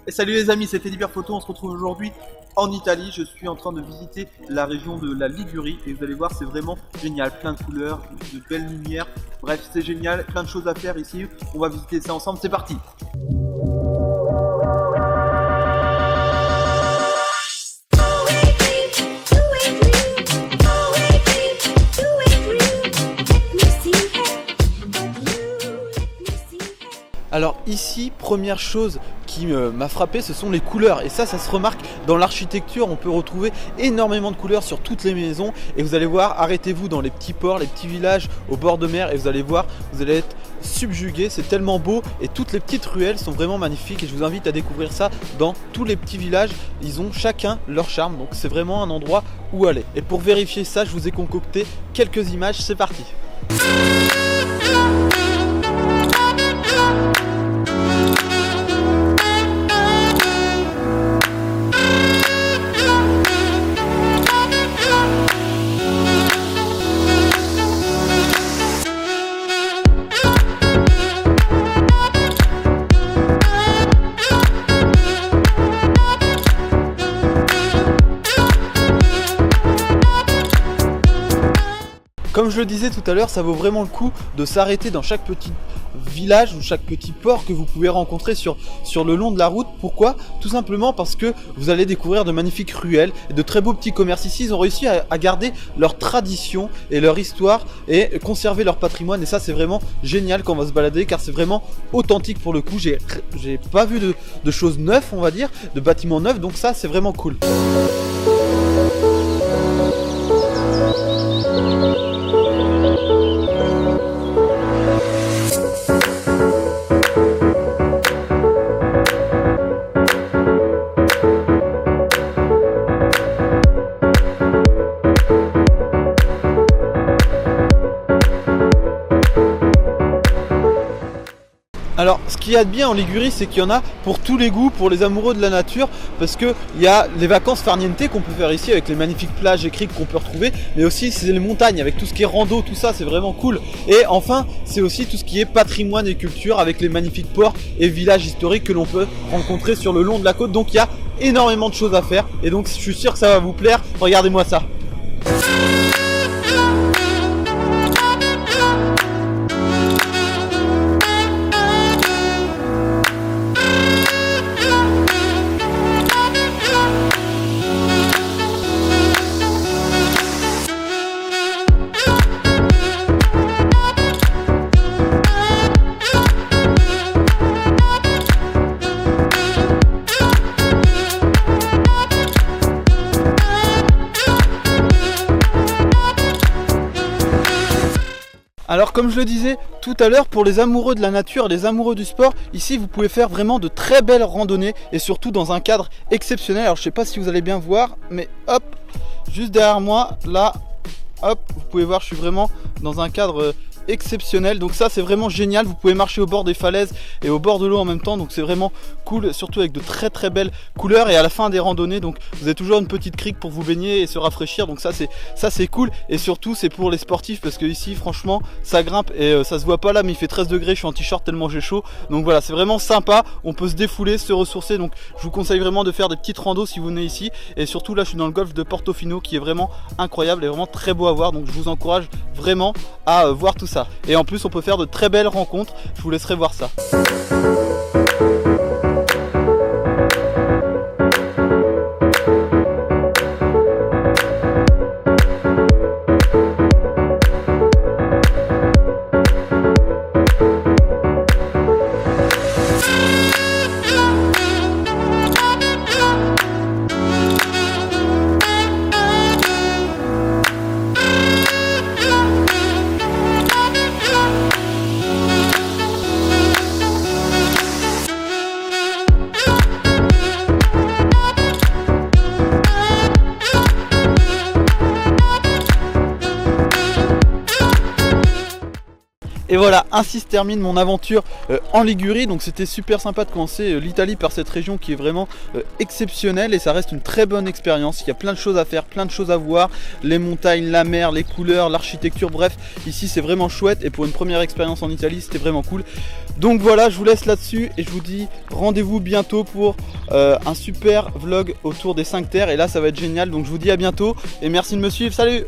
Et salut les amis, c'était Liber Photo, on se retrouve aujourd'hui en Italie. Je suis en train de visiter la région de la Ligurie et vous allez voir, c'est vraiment génial, plein de couleurs, de belles lumières, bref c'est génial, plein de choses à faire ici. On va visiter ça ensemble, c'est parti. Alors ici, première chose qui m'a frappé, ce sont les couleurs. Et ça se remarque dans l'architecture. On peut retrouver énormément de couleurs sur toutes les maisons. Et vous allez voir, arrêtez-vous dans les petits ports, les petits villages au bord de mer. Et vous allez voir, vous allez être subjugué. C'est tellement beau. Et toutes les petites ruelles sont vraiment magnifiques. Et je vous invite à découvrir ça dans tous les petits villages. Ils ont chacun leur charme. Donc c'est vraiment un endroit où aller. Et pour vérifier ça, je vous ai concocté quelques images. C'est parti. Comme je le disais tout à l'heure, ça vaut vraiment le coup de s'arrêter dans chaque petit village ou chaque petit port que vous pouvez rencontrer sur le long de la route. Pourquoi ? Tout simplement parce que vous allez découvrir de magnifiques ruelles et de très beaux petits commerces. Ici, ils ont réussi à garder leur tradition et leur histoire et conserver leur patrimoine. Et ça, c'est vraiment génial quand on va se balader car c'est vraiment authentique pour le coup. J'ai pas vu de choses neuves, on va dire, de bâtiments neufs. Donc ça, c'est vraiment cool. Alors, ce qu'il y a de bien en Ligurie, c'est qu'il y en a pour tous les goûts, pour les amoureux de la nature, parce qu'il y a les vacances farniente qu'on peut faire ici avec les magnifiques plages et criques qu'on peut retrouver, mais aussi c'est les montagnes avec tout ce qui est rando, tout ça, c'est vraiment cool. Et enfin, c'est aussi tout ce qui est patrimoine et culture avec les magnifiques ports et villages historiques que l'on peut rencontrer sur le long de la côte. Donc il y a énormément de choses à faire et donc je suis sûr que ça va vous plaire. Regardez-moi ça. Alors comme je le disais tout à l'heure, pour les amoureux de la nature, les amoureux du sport, ici vous pouvez faire vraiment de très belles randonnées et surtout dans un cadre exceptionnel. Alors je sais pas si vous allez bien voir, mais hop, juste derrière moi, là, hop, vous pouvez voir, je suis vraiment dans un cadre exceptionnel. Donc ça c'est vraiment génial, vous pouvez marcher au bord des falaises et au bord de l'eau en même temps, donc c'est vraiment cool, surtout avec de très très belles couleurs. Et à la fin des randonnées, donc vous avez toujours une petite crique pour vous baigner et se rafraîchir, donc ça c'est cool. Et surtout c'est pour les sportifs parce que ici franchement ça grimpe et ça se voit pas là, mais il fait 13 degrés, je suis en t-shirt tellement j'ai chaud. Donc voilà, c'est vraiment sympa, on peut se défouler, se ressourcer. Donc je vous conseille vraiment de faire des petites randos si vous venez ici. Et surtout là je suis dans le golfe de Portofino qui est vraiment incroyable et vraiment très beau à voir, donc je vous encourage vraiment à voir tout ça. Et en plus on peut faire de très belles rencontres, je vous laisserai voir ça. voilà, ainsi se termine mon aventure en Ligurie. Donc c'était super sympa de commencer l'Italie par cette région qui est vraiment exceptionnelle, et ça reste une très bonne expérience. Il y a plein de choses à faire, plein de choses à voir, les montagnes, la mer, les couleurs, l'architecture, bref, ici c'est vraiment chouette, et pour une première expérience en Italie c'était vraiment cool. Donc voilà, je vous laisse là-dessus et je vous dis rendez-vous bientôt pour un super vlog autour des 5 terres, et là ça va être génial. Donc je vous dis à bientôt et merci de me suivre, salut!